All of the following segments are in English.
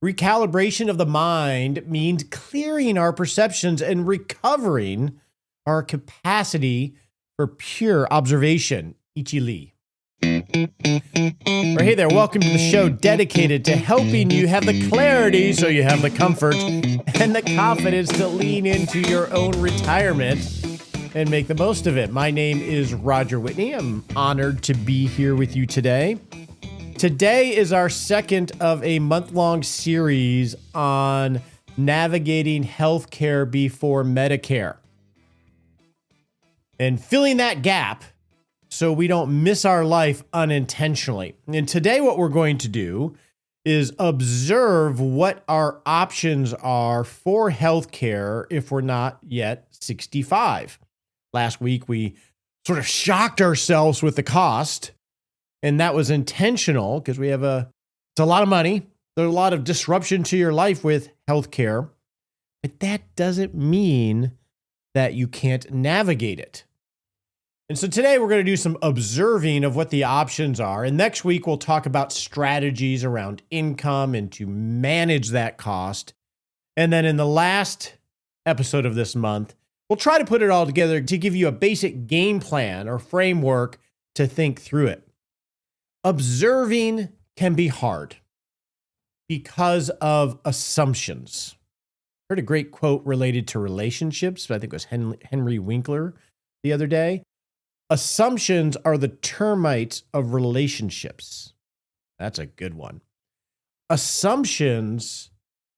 Recalibration of the mind means clearing our perceptions and recovering our capacity for pure observation. Ichi Lee. Hey there, welcome to the show dedicated to helping you have the clarity so you have the comfort and the confidence to lean into your own retirement and make the most of it. My name is Roger Whitney. I'm honored to be here with you today. Today is our second of a month-long series on navigating healthcare before Medicare and filling that gap so we don't miss our life unintentionally. And today what we're going to do is observe what our options are for healthcare if we're not yet 65. Last week, we sort of shocked ourselves with the cost, and that was intentional because it's a lot of money. There's a lot of disruption to your life with healthcare, but that doesn't mean that you can't navigate it. And so today we're going to do some observing of what the options are. And next week, we'll talk about strategies around income and to manage that cost. And then in the last episode of this month, we'll try to put it all together to give you a basic game plan or framework to think through it. Observing can be hard because of assumptions. I heard a great quote related to relationships. I think it was Henry Winkler the other day. Assumptions are the termites of relationships. That's a good one. Assumptions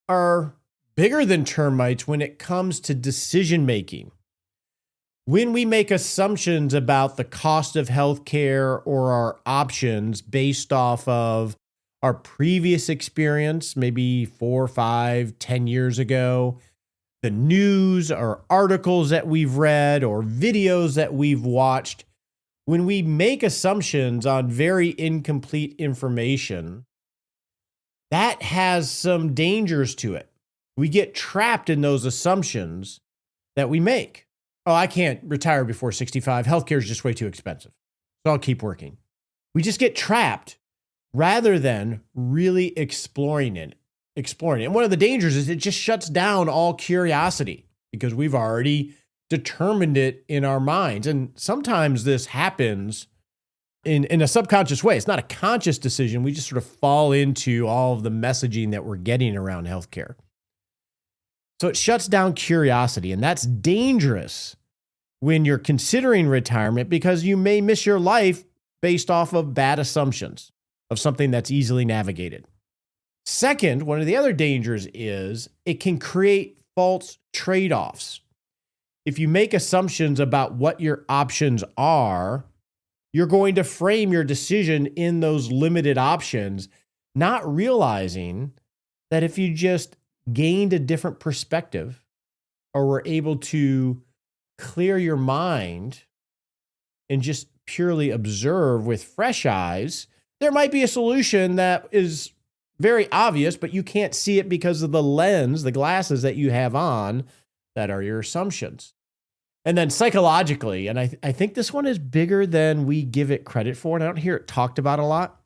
are bigger than termites when it comes to decision making. When we make assumptions about the cost of healthcare or our options based off of our previous experience, maybe 4, 5, 10 years ago, the news or articles that we've read or videos that we've watched, when we make assumptions on very incomplete information, that has some dangers to it. We get trapped in those assumptions that we make. Oh, I can't retire before 65. Healthcare is just way too expensive, so I'll keep working. We just get trapped rather than really exploring it. And one of the dangers is it just shuts down all curiosity because we've already determined it in our minds. And sometimes this happens in a subconscious way. It's not a conscious decision. We just sort of fall into all of the messaging that we're getting around healthcare. So it shuts down curiosity, and that's dangerous when you're considering retirement because you may miss your life based off of bad assumptions of something that's easily navigated. Second, one of the other dangers is it can create false trade-offs. If you make assumptions about what your options are, you're going to frame your decision in those limited options, not realizing that if you just gained a different perspective or were able to clear your mind and just purely observe with fresh eyes, there might be a solution that is very obvious, but you can't see it because of the lens, the glasses that you have on that are your assumptions. And then psychologically, and I think this one is bigger than we give it credit for, and I don't hear it talked about a lot.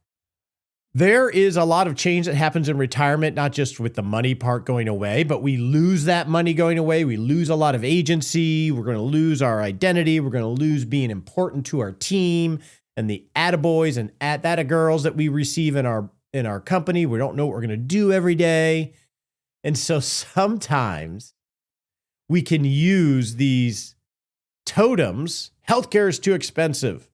There is a lot of change that happens in retirement, not just with the money part going away, but we lose that money going away. We lose a lot of agency. We're going to lose our identity. We're going to lose being important to our team and the attaboys and attagirls that we receive in our company. We don't know what we're going to do every day. And so sometimes we can use these totems. Healthcare is too expensive.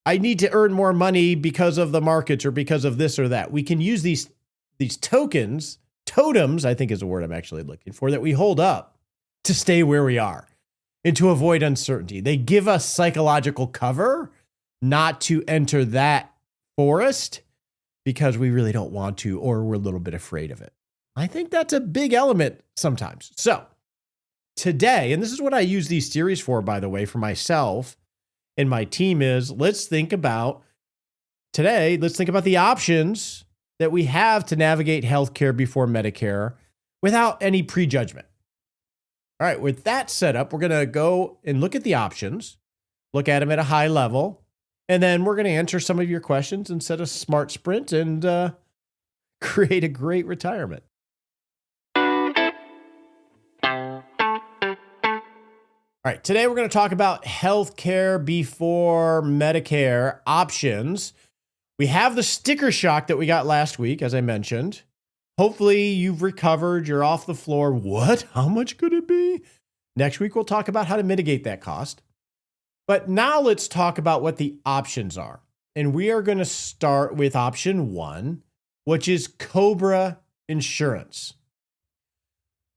I need to earn more money because of the markets or because of this or that. We can use these totems, I think is the word I'm actually looking for, that we hold up to stay where we are and to avoid uncertainty. They give us psychological cover not to enter that forest because we really don't want to, or we're a little bit afraid of it. I think that's a big element sometimes. So today, and this is what I use these series for, by the way, for myself and my team, is let's think about the options that we have to navigate healthcare before Medicare without any prejudgment. All right, with that set up, we're going to go and look at the options, look at them at a high level, and then we're going to answer some of your questions and set a smart sprint and create a great retirement. All right, today we're going to talk about healthcare before Medicare options. We have the sticker shock that we got last week, as I mentioned. Hopefully you've recovered, you're off the floor. What? How much could it be? Next week we'll talk about how to mitigate that cost. But now let's talk about what the options are. And we are going to start with option 1, which is COBRA insurance.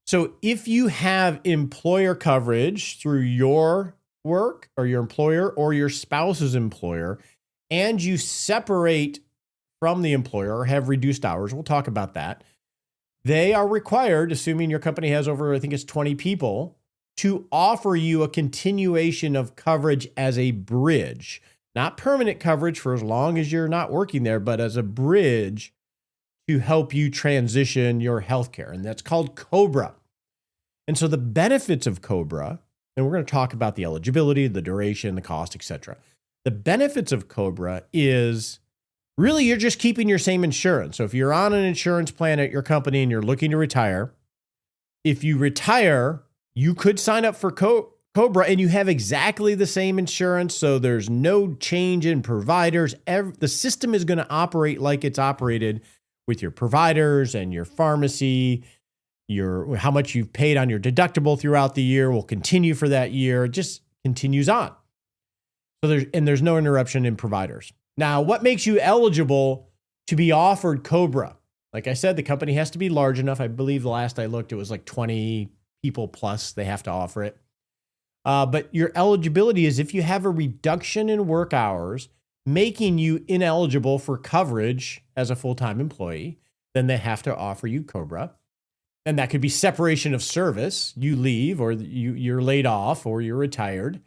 So if you have employer coverage through your work or your employer or your spouse's employer, and you separate from the employer or have reduced hours, we'll talk about that, they are required, assuming your company has over, I think it's 20 people, to offer you a continuation of coverage as a bridge. Not permanent coverage for as long as you're not working there, but as a bridge to help you transition your healthcare. And that's called COBRA. And so the benefits of COBRA, and we're going to talk about the eligibility, the duration, the cost, etc. The benefits of COBRA is really you're just keeping your same insurance. So if you're on an insurance plan at your company and you're looking to retire, if you retire, you could sign up for COBRA and you have exactly the same insurance. So there's no change in providers. The system is going to operate like it's operated with your providers and your pharmacy. How much you've paid on your deductible throughout the year will continue for that year. It just continues on. So there's no interruption in providers. Now, what makes you eligible to be offered COBRA? Like I said, the company has to be large enough. I believe the last I looked, it was like 20 people plus they have to offer it. But your eligibility is if you have a reduction in work hours, making you ineligible for coverage as a full-time employee, then they have to offer you COBRA. And that could be separation of service. You leave or you're laid off or you're retired.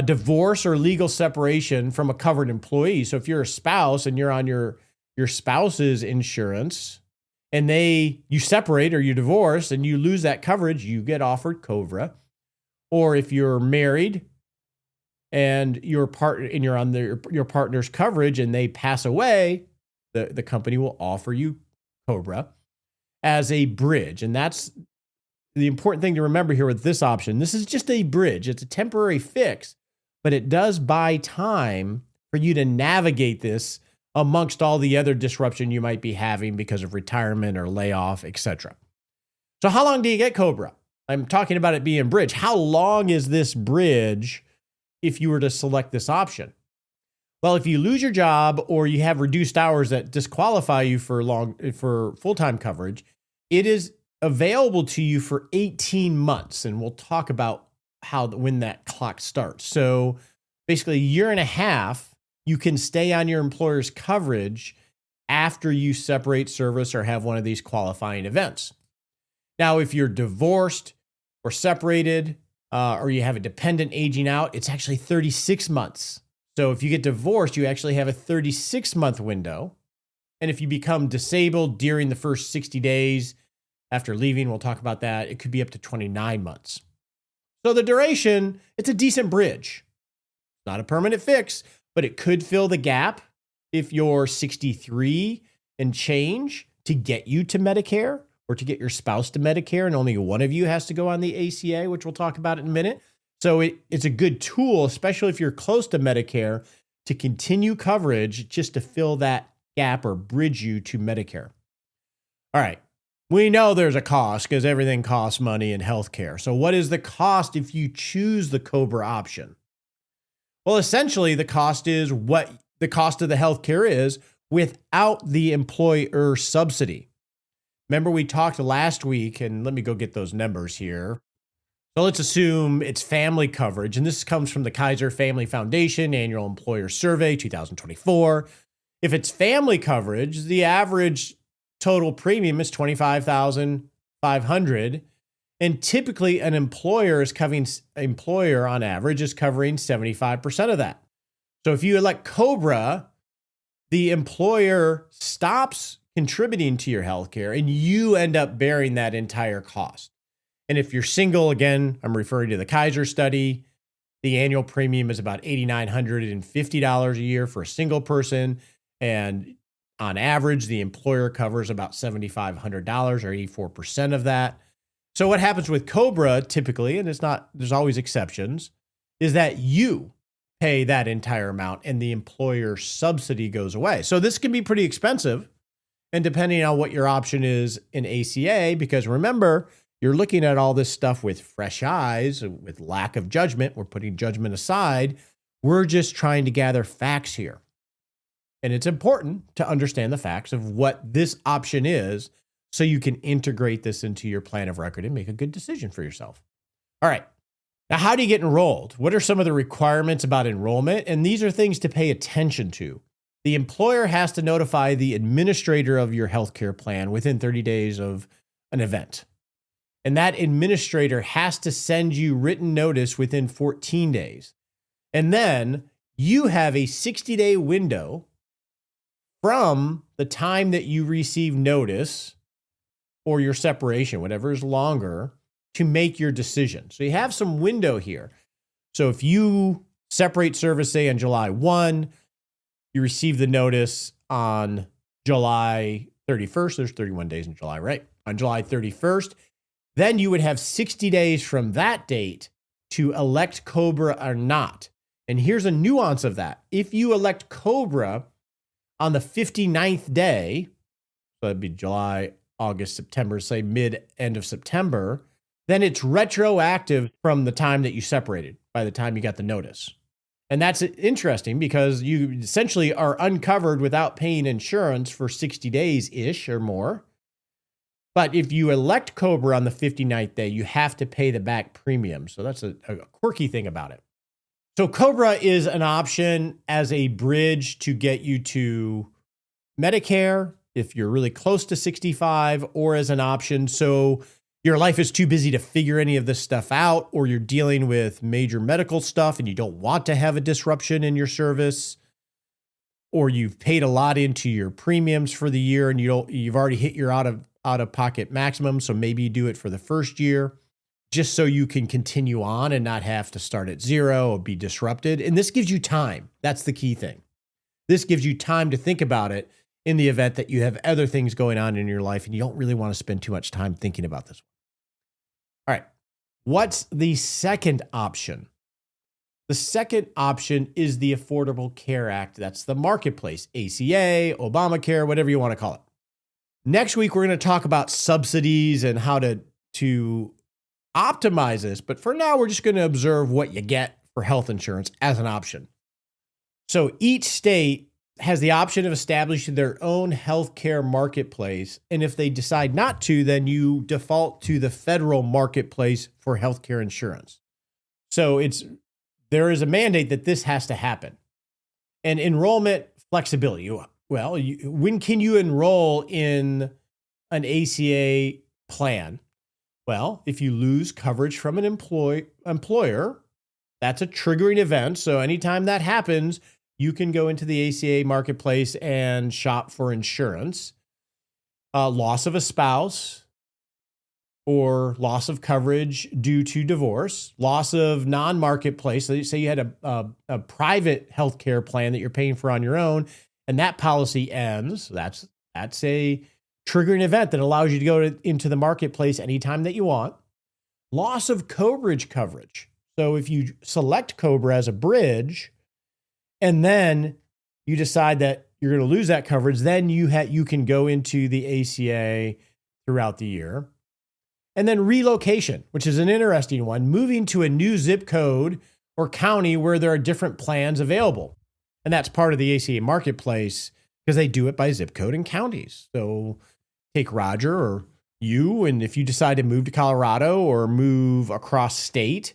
Divorce or legal separation from a covered employee. So if you're a spouse and you're on your spouse's insurance and you separate or you divorce and you lose that coverage, you get offered COBRA. Or if you're married and you're on your partner's coverage and they pass away, the company will offer you COBRA as a bridge. And that's the important thing to remember here with this option. This is just a bridge. It's a temporary fix, but it does buy time for you to navigate this amongst all the other disruption you might be having because of retirement or layoff, etc. So how long do you get COBRA? I'm talking about it being bridge. How long is this bridge if you were to select this option? Well, if you lose your job or you have reduced hours that disqualify you for full-time coverage, it is available to you for 18 months. And we'll talk about when that clock starts. So basically a year and a half, you can stay on your employer's coverage after you separate service or have one of these qualifying events. Now, if you're divorced or separated or you have a dependent aging out, it's actually 36 months. So if you get divorced, you actually have a 36-month window. And if you become disabled during the first 60 days after leaving, we'll talk about that, it could be up to 29 months. So the duration, it's a decent bridge. Not a permanent fix, but it could fill the gap if you're 63 and change to get you to Medicare or to get your spouse to Medicare and only one of you has to go on the ACA, which we'll talk about in a minute. So it's a good tool, especially if you're close to Medicare, to continue coverage just to fill that gap or bridge you to Medicare. All right. We know there's a cost because everything costs money in healthcare. So what is the cost if you choose the COBRA option? Well, essentially the cost is what the cost of the healthcare is without the employer subsidy. Remember we talked last week, and let me go get those numbers here. So let's assume it's family coverage, and this comes from the Kaiser Family Foundation Annual Employer Survey 2024. If it's family coverage, the average total premium is $25,500, and typically an employer on average is covering 75% of that. So if you elect COBRA, the employer stops contributing to your healthcare, and you end up bearing that entire cost. And if you're single, again, I'm referring to the Kaiser study, the annual premium is about $8,950 a year for a single person. And on average, the employer covers about $7,500 or 84% of that. So what happens with COBRA typically, and there's always exceptions, is that you pay that entire amount and the employer subsidy goes away. So this can be pretty expensive. And depending on what your option is in ACA, because remember, you're looking at all this stuff with fresh eyes, with lack of judgment. We're putting judgment aside. We're just trying to gather facts here. And it's important to understand the facts of what this option is so you can integrate this into your plan of record and make a good decision for yourself. All right. Now, how do you get enrolled? What are some of the requirements about enrollment? And these are things to pay attention to. The employer has to notify the administrator of your healthcare plan within 30 days of an event. And that administrator has to send you written notice within 14 days. And then you have a 60-day window from the time that you receive notice or your separation, whatever is longer, to make your decision. So you have some window here. So if you separate service, say on July 1, you receive the notice on July 31st. There's 31 days in July, right? On July 31st, then you would have 60 days from that date to elect COBRA or not. And here's a nuance of that. If you elect COBRA on the 59th day, so that'd be July, August, September, say end of September, then it's retroactive from the time that you separated, by the time you got the notice. And that's interesting because you essentially are uncovered without paying insurance for 60 days-ish or more. But if you elect COBRA on the 59th day, you have to pay the back premium. So that's a quirky thing about it. So COBRA is an option as a bridge to get you to Medicare if you're really close to 65, or as an option so your life is too busy to figure any of this stuff out, or you're dealing with major medical stuff and you don't want to have a disruption in your service, or you've paid a lot into your premiums for the year and you've already hit your out-of-pocket maximum, so maybe you do it for the first year just so you can continue on and not have to start at zero or be disrupted. And this gives you time. That's the key thing. This gives you time to think about it in the event that you have other things going on in your life and you don't really want to spend too much time thinking about this. All right. What's the second option? The second option is the Affordable Care Act. That's the marketplace, ACA, Obamacare, whatever you want to call it. Next week, we're going to talk about subsidies and how to optimize this. But for now, we're just going to observe what you get for health insurance as an option. So each state has the option of establishing their own healthcare marketplace. And if they decide not to, then you default to the federal marketplace for healthcare insurance. So there is a mandate that this has to happen. And enrollment flexibility. Well, when can you enroll in an ACA plan? Well, if you lose coverage from an employer, that's a triggering event. So anytime that happens, you can go into the ACA marketplace and shop for insurance. Loss of a spouse or loss of coverage due to divorce, loss of non-marketplace. So say you had a private healthcare plan that you're paying for on your own, and that policy ends. That's a triggering event that allows you to go into the marketplace anytime that you want. Loss of coverage. So if you select COBRA as a bridge, and then you decide that you're going to lose that coverage, then you can go into the ACA throughout the year. And then relocation, which is an interesting one, moving to a new zip code or county where there are different plans available. And that's part of the ACA marketplace because they do it by zip code and counties. So take Roger or you, and if you decide to move to Colorado or move across state,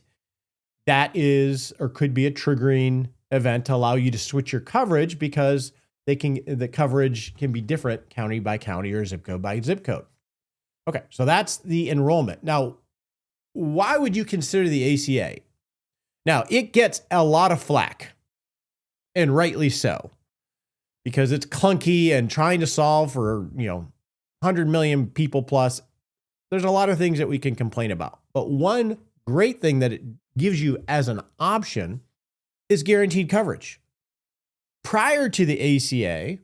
that is or could be a triggering event to allow you to switch your coverage because the coverage can be different county by county or zip code by zip code. Okay, so that's the enrollment. Now, why would you consider the ACA? Now, it gets a lot of flack, and rightly so, because it's clunky and trying to solve for, 100 million people plus. There's a lot of things that we can complain about. But one great thing that it gives you as an option is guaranteed coverage. Prior to the ACA,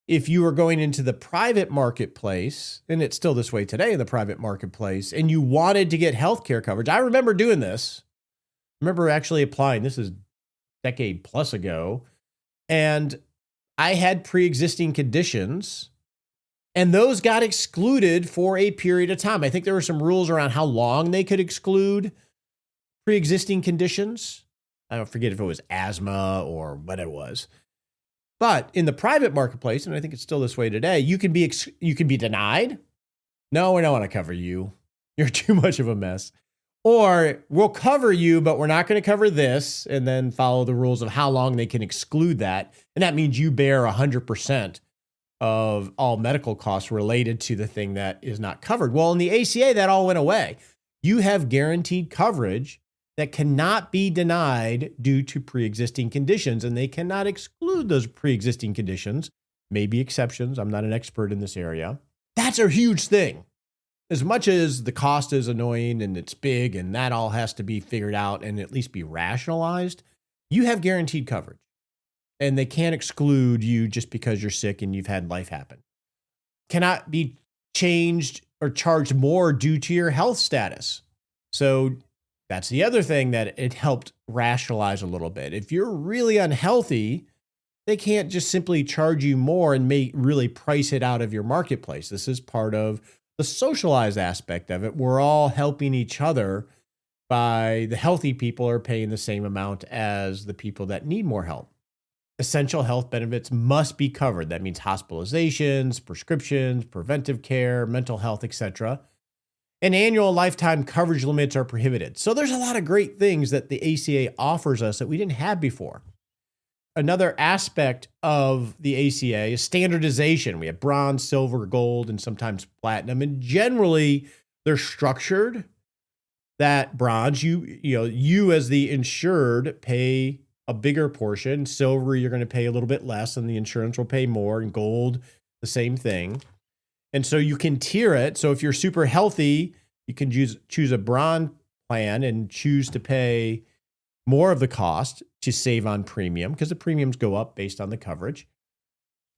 if you were going into the private marketplace, and it's still this way today in the private marketplace, and you wanted to get healthcare coverage, I remember doing this. I remember actually applying. This is a decade plus ago. And I had pre-existing conditions, and those got excluded for a period of time. I think there were some rules around how long they could exclude pre-existing conditions. I don't forget if it was asthma or what it was. But in the private marketplace, and I think it's still this way today, you can be denied. No, we don't want to cover you. You're too much of a mess. Or we'll cover you, but we're not going to cover this, and then follow the rules of how long they can exclude that. And that means you bear 100% of all medical costs related to the thing that is not covered. Well, in the ACA, that all went away. You have guaranteed coverage that cannot be denied due to pre-existing conditions, and they cannot exclude those pre-existing conditions. Maybe exceptions. I'm not an expert in this area. That's a huge thing. As much as the cost is annoying and it's big and that all has to be figured out and at least be rationalized, you have guaranteed coverage. And they can't exclude you just because you're sick and you've had life happen. Cannot be changed or charged more due to your health status. So that's the other thing that it helped rationalize a little bit. If you're really unhealthy, they can't just simply charge you more and really price it out of your marketplace. This is part of the socialized aspect of it. We're all helping each other by the healthy people are paying the same amount as the people that need more help. Essential health benefits must be covered. That means hospitalizations, prescriptions, preventive care, mental health, etc. And annual lifetime coverage limits are prohibited. So there's a lot of great things that the ACA offers us that we didn't have before. Another aspect of the ACA is standardization. We have bronze, silver, gold, and sometimes platinum. And generally, they're structured that bronze, you as the insured pay a bigger portion. Silver, you're going to pay a little bit less, and the insurance will pay more. And gold, the same thing. And so you can tier it. So if you're super healthy, you can choose a bronze plan and choose to pay more of the cost to save on premium, because the premiums go up based on the coverage.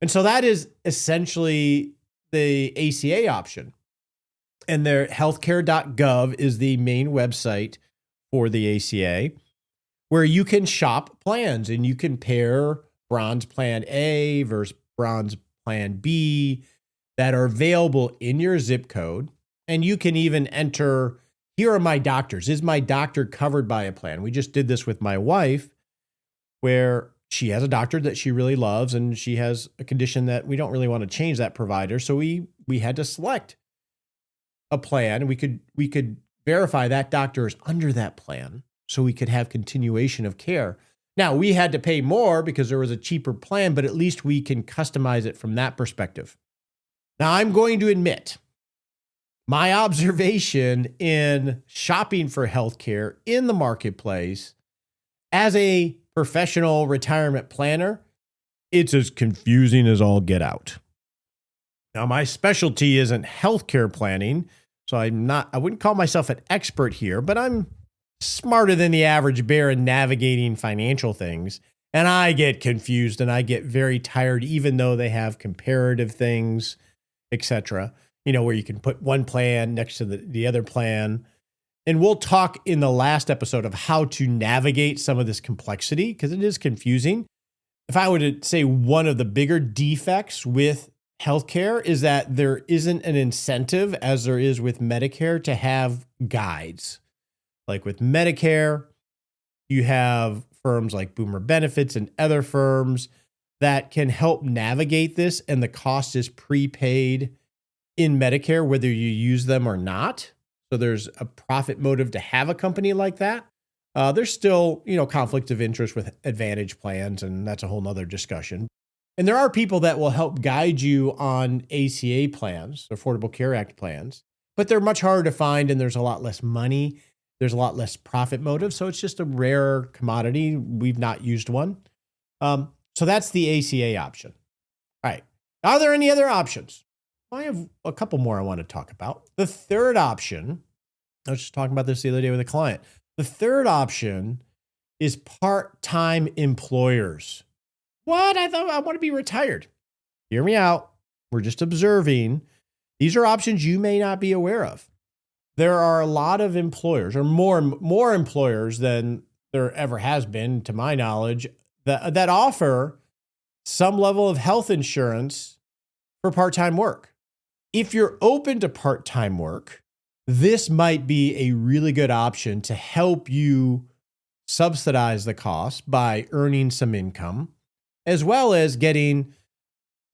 And so that is essentially the ACA option. And their healthcare.gov is the main website for the ACA, where you can shop plans and you can pair bronze plan A versus bronze plan B that are available in your zip code. And you can even enter, here are my doctors. Is my doctor covered by a plan? We just did this with my wife, where she has a doctor that she really loves, and she has a condition that we don't really want to change that provider. So we had to select a plan, and we could verify that doctor is under that plan so we could have continuation of care. Now, we had to pay more because there was a cheaper plan, but at least we can customize it from that perspective. Now, I'm going to admit, my observation in shopping for healthcare in the marketplace as a professional retirement planner, it's as confusing as all get out. Now, my specialty isn't healthcare planning, so I wouldn't call myself an expert here, but I'm smarter than the average bear in navigating financial things. And I get confused and I get very tired, even though they have comparative things, etc., where you can put one plan next to the other plan. And we'll talk in the last episode of how to navigate some of this complexity, because it is confusing. If I were to say one of the bigger defects with healthcare is that there isn't an incentive, as there is with Medicare, to have guides. Like with Medicare, you have firms like Boomer Benefits and other firms that can help navigate this, and the cost is prepaid in Medicare, whether you use them or not. So there's a profit motive to have a company like that. There's still, conflict of interest with Advantage plans, and that's a whole nother discussion. And there are people that will help guide you on ACA plans, Affordable Care Act plans, but they're much harder to find, and there's a lot less money. There's a lot less profit motive. So it's just a rare commodity. We've not used one. So that's the ACA option. All right. Are there any other options? I have a couple more I want to talk about. The third option, I was just talking about this the other day with a client. The third option is part-time employers. What? I thought I want to be retired. Hear me out. We're just observing. These are options you may not be aware of. There are a lot of employers, or more employers than there ever has been, to my knowledge, that offer some level of health insurance for part-time work. If you're open to part-time work, this might be a really good option to help you subsidize the cost by earning some income, as well as getting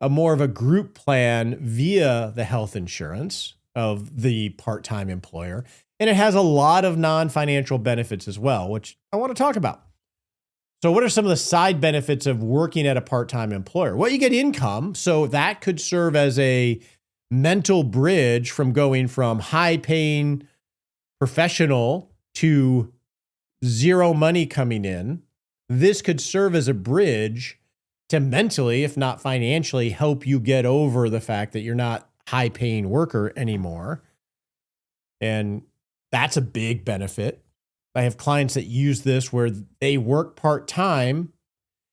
a more of a group plan via the health insurance of the part-time employer. And it has a lot of non-financial benefits as well, which I want to talk about. So what are some of the side benefits of working at a part-time employer? Well, you get income. So that could serve as a mental bridge from going from high-paying professional to zero money coming in. This could serve as a bridge to mentally, if not financially, help you get over the fact that you're not high-paying worker anymore. And that's a big benefit. I have clients that use this where they work part-time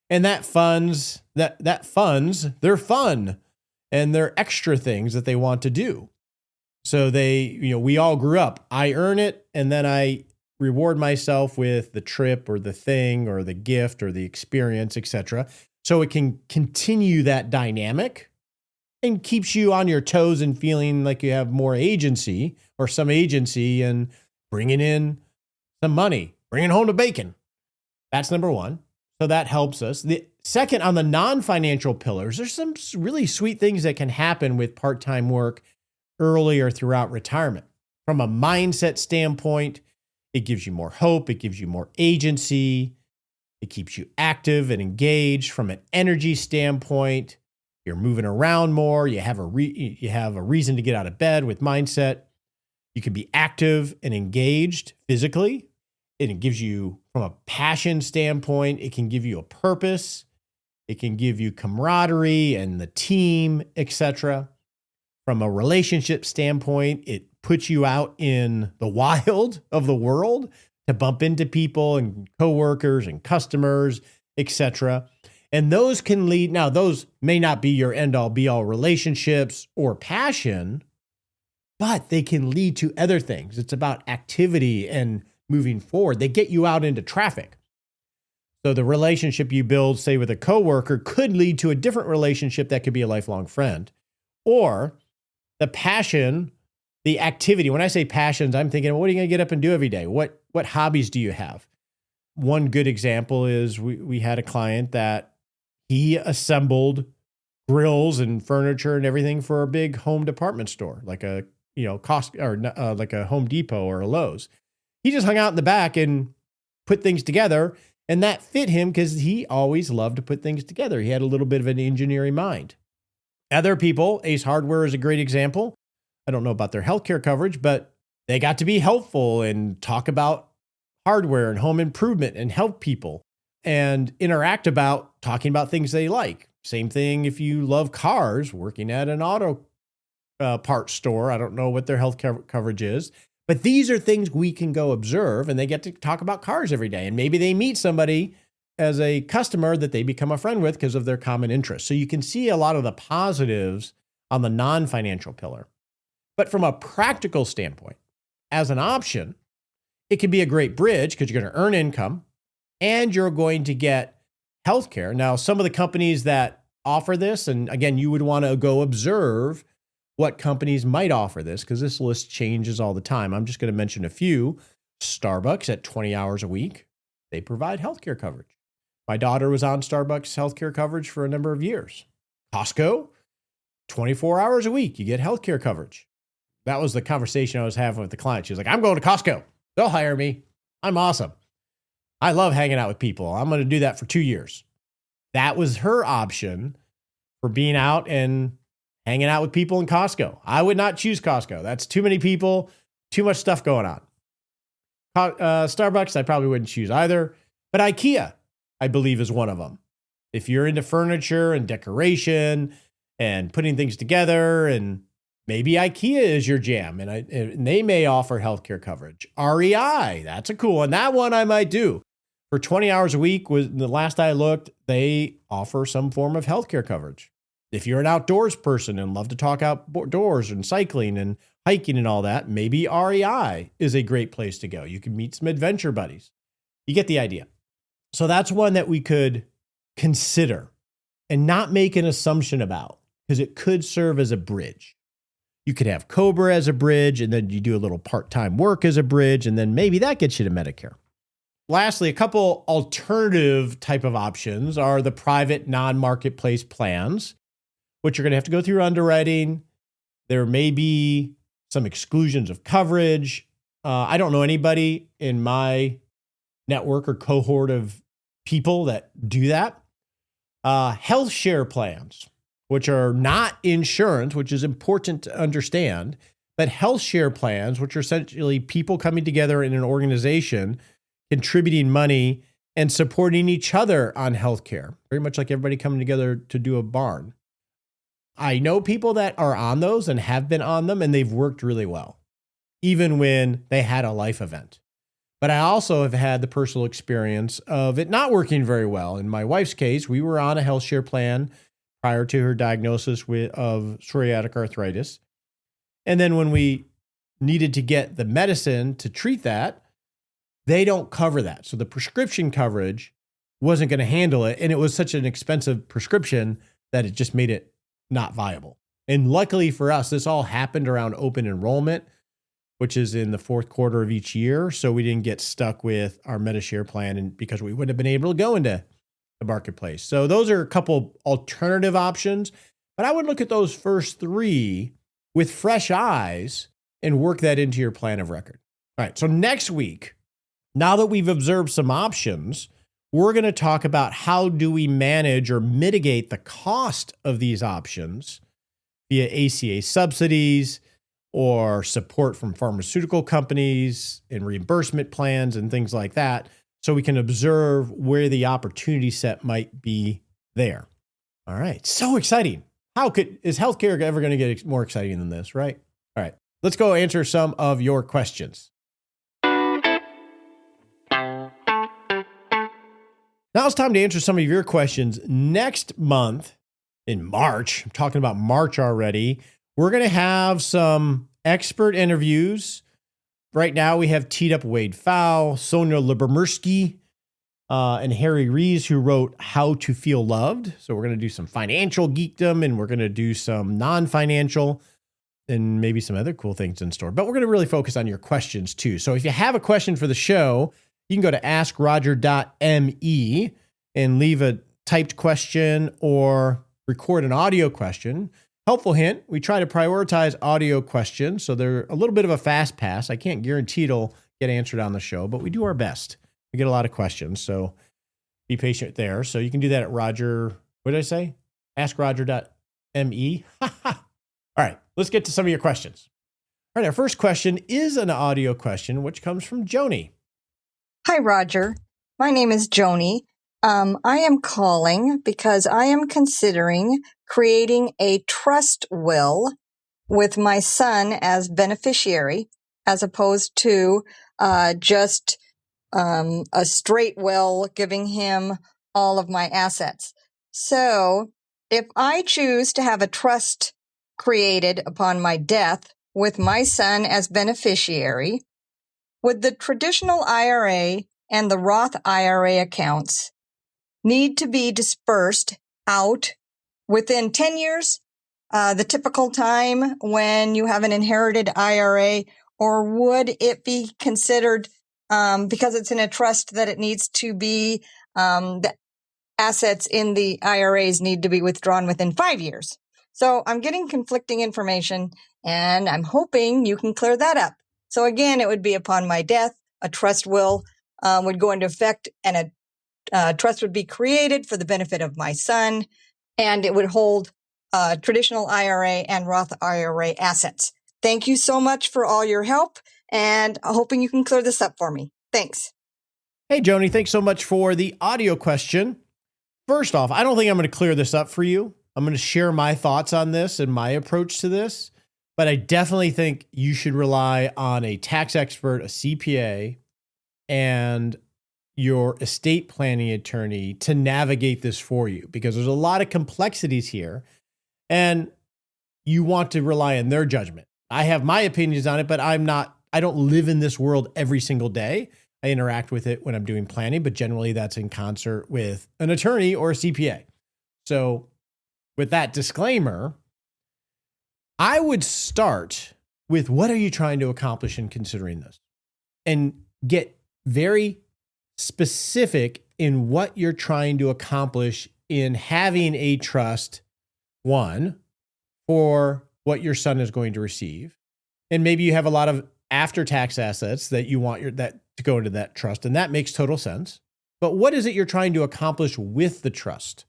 and that funds their fun and their extra things that they want to do. So we all grew up. I earn it and then I reward myself with the trip or the thing or the gift or the experience, etc. So it can continue that dynamic and keeps you on your toes and feeling like you have more agency or some agency and bringing in some money, bringing home the bacon. That's number one. So that helps us. The second, on the non-financial pillars, there's some really sweet things that can happen with part-time work earlier throughout retirement. From a mindset standpoint, it gives you more hope. It gives you more agency. It keeps you active and engaged. From an energy standpoint, you're moving around more. You have a reason to get out of bed with mindset. You can be active and engaged physically. And it gives you, from a passion standpoint, it can give you a purpose. It can give you camaraderie and the team, etc. From a relationship standpoint, it puts you out in the wild of the world to bump into people and coworkers and customers, etc. And those can lead, now those may not be your end-all be-all relationships or passion, but they can lead to other things. It's about activity and moving forward. They get you out into traffic. So the relationship you build, say with a coworker, could lead to a different relationship that could be a lifelong friend. Or the passion, the activity. When I say passions, I'm thinking, what are you going to get up and do every day? What hobbies do you have? One good example is we had a client that he assembled grills and furniture and everything for a big home department store, like a Costco or like a Home Depot or a Lowe's. He just hung out in the back and put things together, and that fit him because he always loved to put things together. He had a little bit of an engineering mind. Other people, Ace Hardware is a great example. I don't know about their healthcare coverage, but they got to be helpful and talk about hardware and home improvement and help people and interact about talking about things they like. Same thing if you love cars, working at an auto parts store. I don't know what their health coverage is, but these are things we can go observe, and they get to talk about cars every day. And maybe they meet somebody as a customer that they become a friend with because of their common interests. So you can see a lot of the positives on the non-financial pillar. But from a practical standpoint, as an option, it can be a great bridge because you're going to earn income and you're going to get healthcare. Now, some of the companies that offer this, and again, you would want to go observe what companies might offer this because this list changes all the time. I'm just going to mention a few. Starbucks at 20 hours a week, they provide healthcare coverage. My daughter was on Starbucks healthcare coverage for a number of years. Costco, 24 hours a week, you get healthcare coverage. That was the conversation I was having with the client. She was like, I'm going to Costco. They'll hire me. I'm awesome. I love hanging out with people. I'm going to do that for 2 years. That was her option for being out and hanging out with people in Costco. I would not choose Costco. That's too many people, too much stuff going on. Starbucks, I probably wouldn't choose either. But IKEA, I believe, is one of them. If you're into furniture and decoration and putting things together, and maybe IKEA is your jam, and they may offer healthcare coverage. REI, that's a cool one. That one I might do. For 20 hours a week, was the last I looked, they offer some form of healthcare coverage. If you're an outdoors person and love to talk outdoors and cycling and hiking and all that, maybe REI is a great place to go. You can meet some adventure buddies. You get the idea. So that's one that we could consider and not make an assumption about, because it could serve as a bridge. You could have COBRA as a bridge, and then you do a little part-time work as a bridge, and then maybe that gets you to Medicare. Lastly, a couple alternative type of options are the private non-marketplace plans, which you're going to have to go through underwriting. There may be some exclusions of coverage. I don't know anybody in my network or cohort of people that do that. Health share plans, which are not insurance, which is important to understand, but health share plans, which are essentially people coming together in an organization, contributing money and supporting each other on healthcare, very much like everybody coming together to do a barn. I know people that are on those and have been on them, and they've worked really well, even when they had a life event. But I also have had the personal experience of it not working very well. In my wife's case, we were on a health share plan prior to her diagnosis of psoriatic arthritis. And then when we needed to get the medicine to treat that, they don't cover that. So the prescription coverage wasn't going to handle it. And it was such an expensive prescription that it just made it not viable. And luckily for us, this all happened around open enrollment, which is in the fourth quarter of each year. So we didn't get stuck with our Medicare plan, and because we wouldn't have been able to go into the marketplace. So those are a couple alternative options, but I would look at those first three with fresh eyes and work that into your plan of record. All right. So next week, now that we've observed some options, we're going to talk about how do we manage or mitigate the cost of these options via ACA subsidies or support from pharmaceutical companies and reimbursement plans and things like that, so we can observe where the opportunity set might be there. All right. So exciting. Is healthcare ever going to get more exciting than this, right? All right. Let's go answer some of your questions. Now it's time to answer some of your questions. Next month, in March, I'm talking about March already, we're going to have some expert interviews. Right now, we have teed up Wade Pfau, Sonia Lyubomirsky, and Harry Rees, who wrote How to Feel Loved. So we're going to do some financial geekdom, and we're going to do some non-financial, and maybe some other cool things in store. But we're going to really focus on your questions, too. So if you have a question for the show, you can go to askroger.me and leave a typed question or record an audio question. Helpful hint, we try to prioritize audio questions, so they're a little bit of a fast pass. I can't guarantee it'll get answered on the show, but we do our best. We get a lot of questions, so be patient there. So you can do that at Roger, what did I say? AskRoger.me. All right, let's get to some of your questions. All right, our first question is an audio question, which comes from Joni. Hi, Roger. My name is Joni. I am calling because I am considering creating a trust will with my son as beneficiary, as opposed to just a straight will giving him all of my assets. So if I choose to have a trust created upon my death with my son as beneficiary, would the traditional IRA and the Roth IRA accounts need to be dispersed out within 10 years, the typical time when you have an inherited IRA, or would it be considered, because it's in a trust, that it needs to be, the assets in the IRAs need to be withdrawn within 5 years? So I'm getting conflicting information, and I'm hoping you can clear that up. So again, it would be upon my death, a trust will would go into effect, and a trust would be created for the benefit of my son, and it would hold traditional IRA and Roth IRA assets. Thank you so much for all your help, and I'm hoping you can clear this up for me. Thanks. Hey, Joni, thanks so much for the audio question. First off, I don't think I'm going to clear this up for you. I'm going to share my thoughts on this and my approach to this. But I definitely think you should rely on a tax expert, a CPA, and your estate planning attorney to navigate this for you, because there's a lot of complexities here. And you want to rely on their judgment. I have my opinions on it, but I don't live in this world every single day. I interact with it when I'm doing planning, but generally that's in concert with an attorney or a CPA. So with that disclaimer, I would start with what are you trying to accomplish in considering this? And get very specific in what you're trying to accomplish in having a trust, one, for what your son is going to receive. And maybe you have a lot of after-tax assets that you want that to go into that trust, and that makes total sense. But what is it you're trying to accomplish with the trust?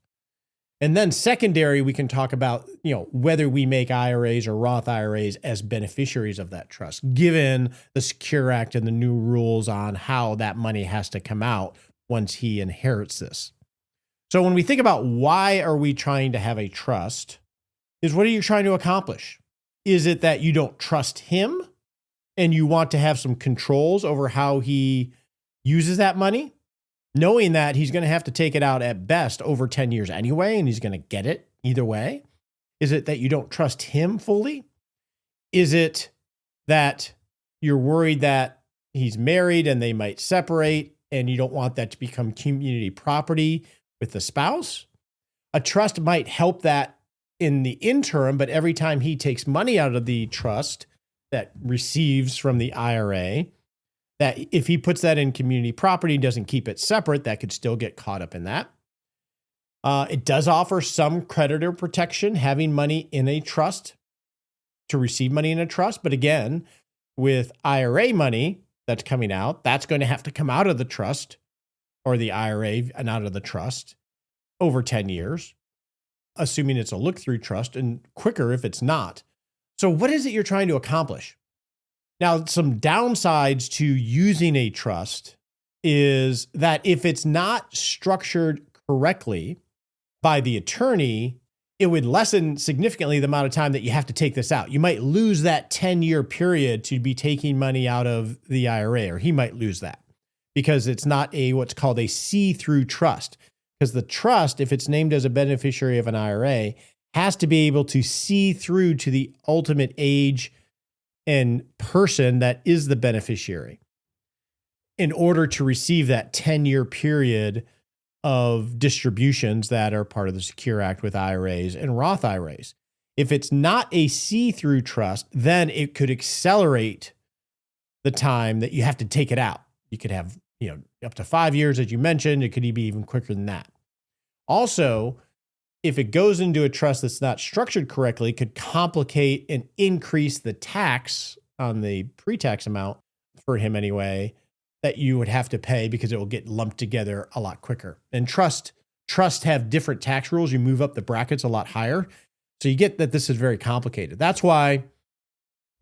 And then secondary, we can talk about, whether we make IRAs or Roth IRAs as beneficiaries of that trust, given the Secure Act and the new rules on how that money has to come out once he inherits this. So when we think about why are we trying to have a trust, is what are you trying to accomplish? Is it that you don't trust him and you want to have some controls over how he uses that money, knowing that he's going to have to take it out at best over 10 years anyway, and he's going to get it either way? Is it that you don't trust him fully? Is it that you're worried that he's married and they might separate and you don't want that to become community property with the spouse? A trust might help that in the interim, but every time he takes money out of the trust that receives from the IRA, that if he puts that in community property, doesn't keep it separate, that could still get caught up in that. It does offer some creditor protection, having money in a trust, to receive money in a trust. But again, with IRA money that's coming out, that's going to have to come out of the trust or the IRA and out of the trust over 10 years, assuming it's a look-through trust, and quicker if it's not. So what is it you're trying to accomplish? Now, some downsides to using a trust is that if it's not structured correctly by the attorney, it would lessen significantly the amount of time that you have to take this out. You might lose that 10-year period to be taking money out of the IRA, or he might lose that because it's not what's called a see-through trust. Because the trust, if it's named as a beneficiary of an IRA, has to be able to see through to the ultimate age and person that is the beneficiary in order to receive that 10-year period of distributions that are part of the Secure Act with IRAs and Roth IRAs. If it's not a see-through trust, then it could accelerate the time that you have to take it out. You could have, up to 5 years, as you mentioned. It could be even quicker than that. Also, if it goes into a trust that's not structured correctly, it could complicate and increase the tax on the pre-tax amount for him anyway, that you would have to pay because it will get lumped together a lot quicker. And trusts have different tax rules. You move up the brackets a lot higher. So you get that this is very complicated. That's why,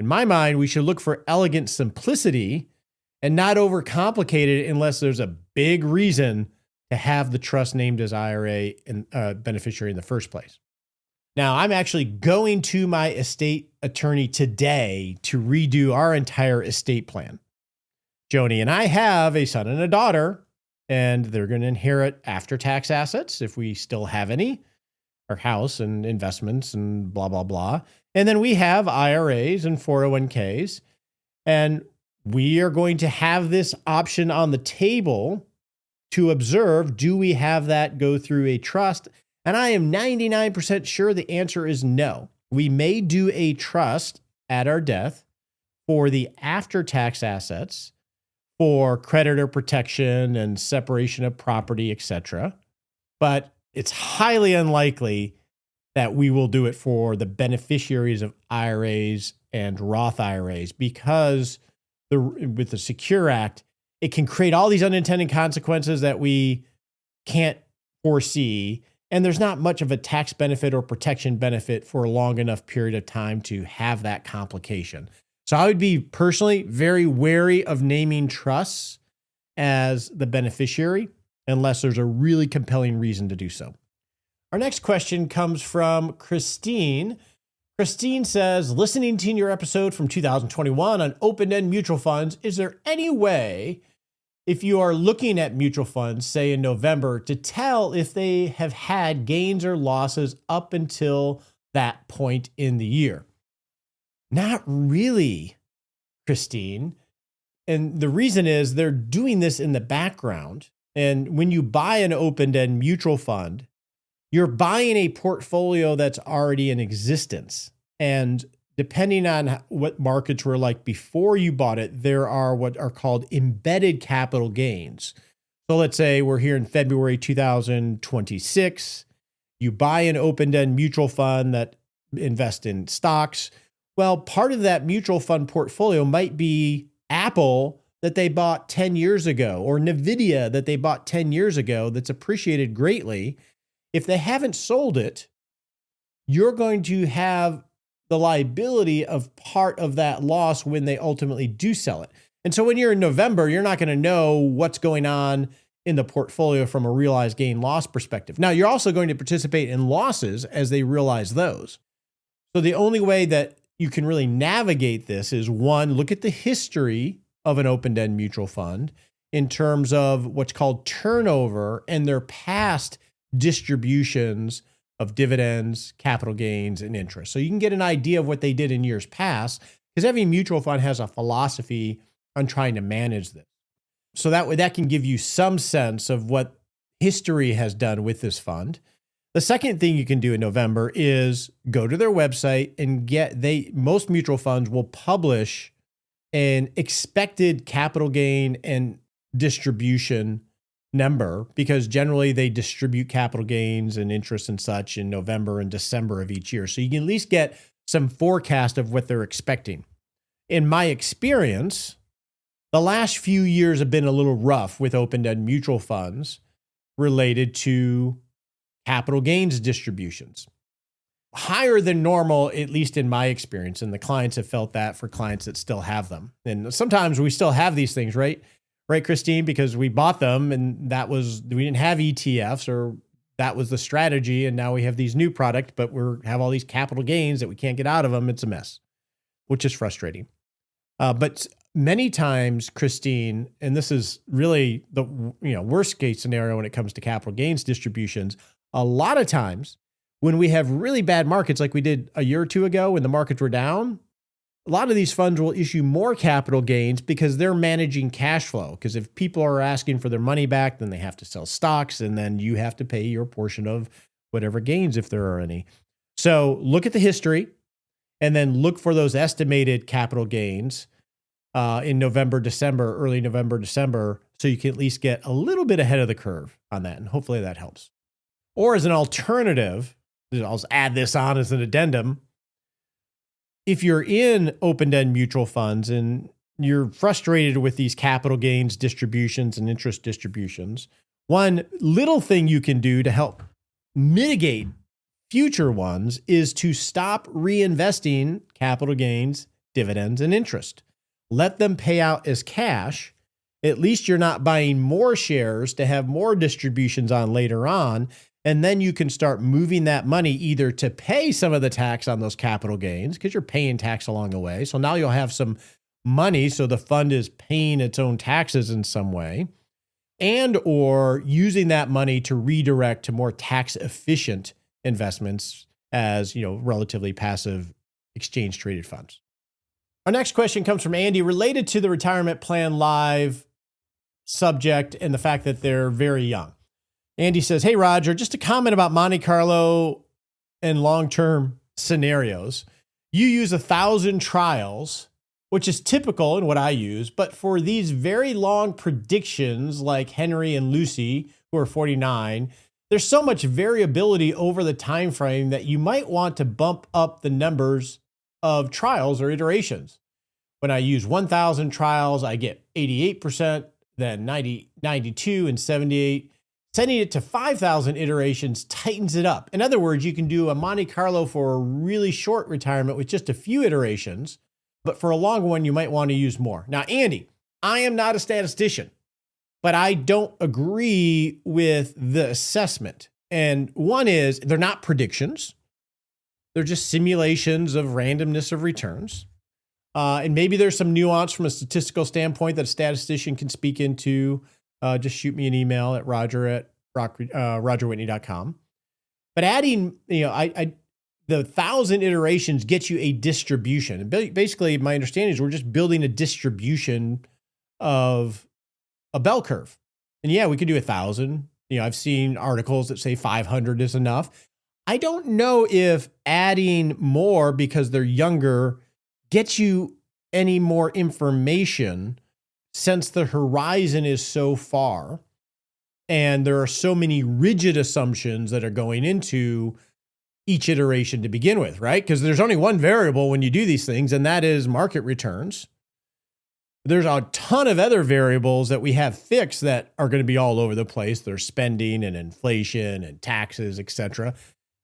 in my mind, we should look for elegant simplicity and not overcomplicate it unless there's a big reason to have the trust named as IRA and beneficiary in the first place. Now, I'm actually going to my estate attorney today to redo our entire estate plan. Joni and I have a son and a daughter, and they're going to inherit after-tax assets if we still have any, our house and investments and blah, blah, blah. And then we have IRAs and 401ks, and we are going to have this option on the table to observe, do we have that go through a trust? And I am 99% sure the answer is no. We may do a trust at our death for the after-tax assets, for creditor protection and separation of property, etc. But it's highly unlikely that we will do it for the beneficiaries of IRAs and Roth IRAs because with the Secure Act, it can create all these unintended consequences that we can't foresee. And there's not much of a tax benefit or protection benefit for a long enough period of time to have that complication. So I would be personally very wary of naming trusts as the beneficiary unless there's a really compelling reason to do so. Our next question comes from Christine. Christine says, listening to your episode from 2021 on open-end mutual funds, is there any way, if you are looking at mutual funds, say in November, to tell if they have had gains or losses up until that point in the year? Not really, Christine. And the reason is they're doing this in the background. And when you buy an open-end mutual fund, you're buying a portfolio that's already in existence. And depending on what markets were like before you bought it, there are what are called embedded capital gains. So let's say we're here in February 2026. You buy an open-end mutual fund that invests in stocks. Well, part of that mutual fund portfolio might be Apple that they bought 10 years ago, or NVIDIA that they bought 10 years ago that's appreciated greatly. If they haven't sold it, you're going to have the liability of part of that loss when they ultimately do sell it. And so when you're in November, you're not going to know what's going on in the portfolio from a realized gain loss perspective. Now, you're also going to participate in losses as they realize those. So the only way that you can really navigate this is, one, look at the history of an open-end mutual fund in terms of what's called turnover and their past distributions of dividends, capital gains, and interest. So you can get an idea of what they did in years past, because every mutual fund has a philosophy on trying to manage this. So that can give you some sense of what history has done with this fund. The second thing you can do in November is go to their website and most mutual funds will publish an expected capital gain and distribution number, because generally they distribute capital gains and interest and such in November and December of each year. So you can at least get some forecast of what they're expecting. In my experience, the last few years have been a little rough with open-end mutual funds related to capital gains distributions. Higher than normal, at least in my experience, and the clients have felt that for clients that still have them. And sometimes we still have these things, right? Right, Christine, because we bought them and we didn't have ETFs, or that was the strategy. And now we have these new products, but have all these capital gains that we can't get out of them. It's a mess, which is frustrating. But many times, Christine, and this is really the worst case scenario when it comes to capital gains distributions, a lot of times when we have really bad markets like we did a year or two ago when the markets were down, a lot of these funds will issue more capital gains because they're managing cash flow. Because if people are asking for their money back, then they have to sell stocks, and then you have to pay your portion of whatever gains, if there are any. So look at the history and then look for those estimated capital gains in November, December, early November, December, so you can at least get a little bit ahead of the curve on that. And hopefully that helps. Or as an alternative, I'll just add this on as an addendum. If you're in open-end mutual funds and you're frustrated with these capital gains distributions and interest distributions, one little thing you can do to help mitigate future ones is to stop reinvesting capital gains, dividends, and interest. Let them pay out as cash. At least you're not buying more shares to have more distributions on later on. And then you can start moving that money either to pay some of the tax on those capital gains, because you're paying tax along the way. So now you'll have some money, so the fund is paying its own taxes in some way, and or using that money to redirect to more tax efficient investments as, relatively passive exchange traded funds. Our next question comes from Andy, related to the Retirement Plan Live subject and the fact that they're very young. Andy says, "Hey, Roger, just a comment about Monte Carlo and long-term scenarios. You use 1,000 trials, which is typical in what I use, but for these very long predictions like Henry and Lucy, who are 49, there's so much variability over the time frame that you might want to bump up the numbers of trials or iterations. When I use 1,000 trials, I get 88%, then 90, 92, and 78. Sending it to 5,000 iterations tightens it up. In other words, you can do a Monte Carlo for a really short retirement with just a few iterations, but for a long one, you might want to use more." Now, Andy, I am not a statistician, but I don't agree with the assessment. And one is, they're not predictions. They're just simulations of randomness of returns. And maybe there's some nuance from a statistical standpoint that a statistician can speak into. Just shoot me an email at roger@rogerwhitney.com. But adding, the 1,000 iterations get you a distribution. And basically, my understanding is we're just building a distribution of a bell curve. And yeah, we could do 1,000. I've seen articles that say 500 is enough. I don't know if adding more because they're younger gets you any more information, since the horizon is so far and there are so many rigid assumptions that are going into each iteration to begin with, right? Because there's only one variable when you do these things, and that is market returns. There's a ton of other variables that we have fixed that are going to be all over the place. There's spending and inflation and taxes, etc.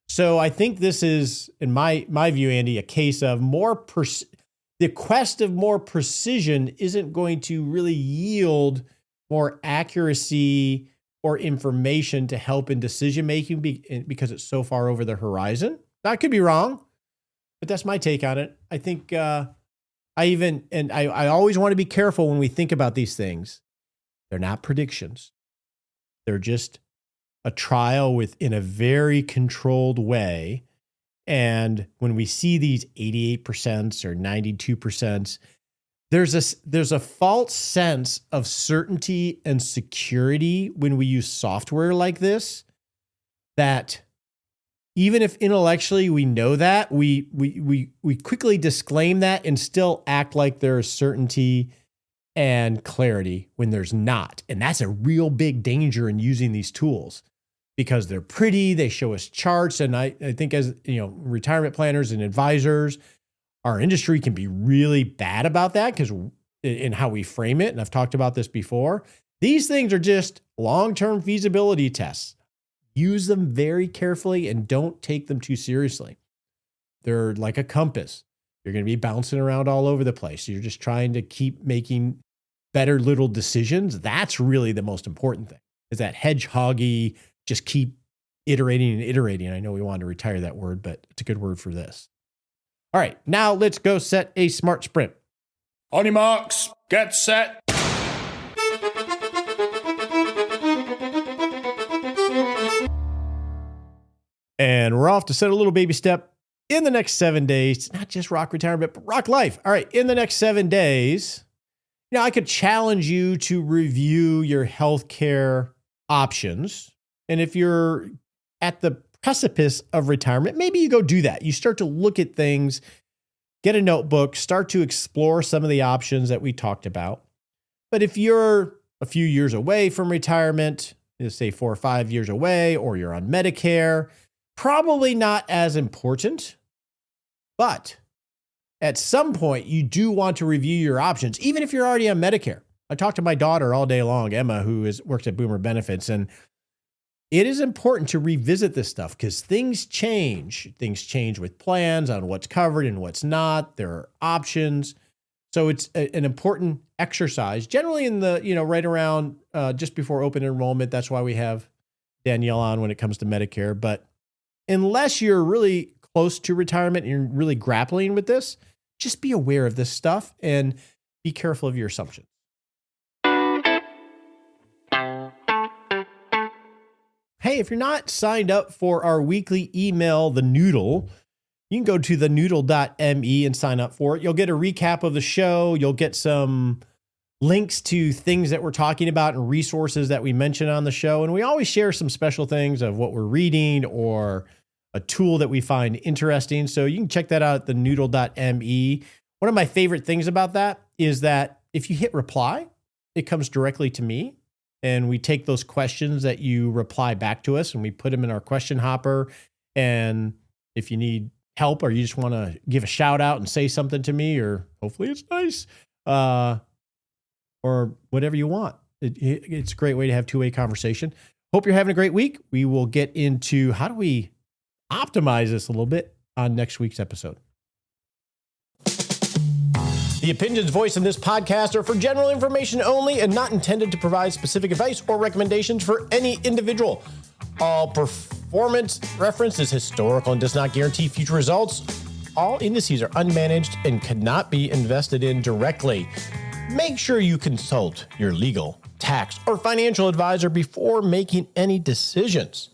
So I think this is, in my view, Andy, a case of the quest of more precision isn't going to really yield more accuracy or information to help in decision making because it's so far over the horizon. I could be wrong, but that's my take on it. I think I always want to be careful when we think about these things. They're not predictions. They're just a trial within a very controlled way. And when we see these 88% or 92%, there's a false sense of certainty and security when we use software like this, that even if intellectually we know that, we quickly disclaim that and still act like there is certainty and clarity when there's not. And that's a real big danger in using these tools, because they're pretty, they show us charts. And I think as retirement planners and advisors, our industry can be really bad about that because in how we frame it. And I've talked about this before. These things are just long-term feasibility tests. Use them very carefully and don't take them too seriously. They're like a compass. You're going to be bouncing around all over the place. You're just trying to keep making better little decisions. That's really the most important thing, is that hedgehoggy, just keep iterating and iterating. I know we wanted to retire that word, but it's a good word for this. All right, now let's go set a smart sprint. On your marks, get set. And we're off to set a little baby step in the next 7 days. Not just rock retirement, but rock life. All right, in the next 7 days, I could challenge you to review your healthcare options. And if you're at the precipice of retirement, maybe you go do that. You start to look at things, get a notebook, start to explore some of the options that we talked about. But if you're a few years away from retirement, say 4 or 5 years away, or you're on Medicare, probably not as important. But at some point, you do want to review your options, even if you're already on Medicare. I talk to my daughter all day long, Emma, who works at Boomer Benefits, and it is important to revisit this stuff because things change. Things change with plans on what's covered and what's not. There are options. So it's an important exercise, generally in the, right around just before open enrollment. That's why we have Danielle on when it comes to Medicare. But unless you're really close to retirement and you're really grappling with this, just be aware of this stuff and be careful of your assumptions. Hey, if you're not signed up for our weekly email, The Noodle, you can go to thenoodle.me and sign up for it. You'll get a recap of the show. You'll get some links to things that we're talking about and resources that we mention on the show. And we always share some special things of what we're reading or a tool that we find interesting. So you can check that out at thenoodle.me. One of my favorite things about that is that if you hit reply, it comes directly to me. And we take those questions that you reply back to us and we put them in our question hopper. And if you need help or you just want to give a shout out and say something to me, or hopefully it's nice, or whatever you want, it's a great way to have two-way conversation. Hope you're having a great week. We will get into how do we optimize this a little bit on next week's episode. The opinions voiced in this podcast are for general information only and not intended to provide specific advice or recommendations for any individual. All performance reference is historical and does not guarantee future results. All indices are unmanaged and cannot be invested in directly. Make sure you consult your legal, tax, or financial advisor before making any decisions.